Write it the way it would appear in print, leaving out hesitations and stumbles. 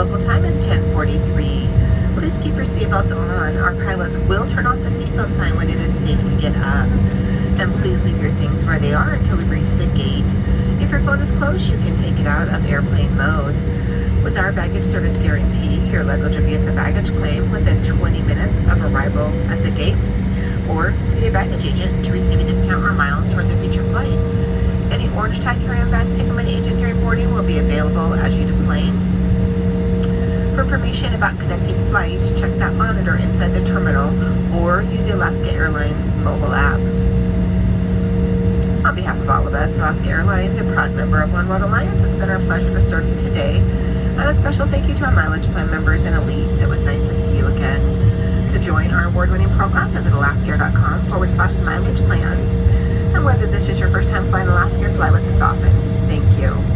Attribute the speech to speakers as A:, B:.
A: local time is 10:43. Please keep your seatbelts on. Our pilots will turn off the seatbelt sign when it is safe to get up. And please leave your things where they are until we reach the gate. If your phone is closed, you can take it out of airplane mode. With our baggage service guarantee, your luggage will be at the baggage claim within 20 minutes of arrival at the gate, or see a baggage agent to receive a discount or miles towards a future flight. Any orange tag carry-on bags taken by the agent during boarding will be available as you deplane. For information about connecting flights, check that monitor inside the terminal or use the Alaska Airlines mobile app. On behalf of all of us, Alaska Airlines, a proud member of One World Alliance, it's been our pleasure to serve you today. And a special thank you to our mileage plan members and elites. It was nice to see you again. To join our award-winning program, visit alaskaair.com/mileage plan. And whether this is your first time flying Alaska, fly with us often. Thank you.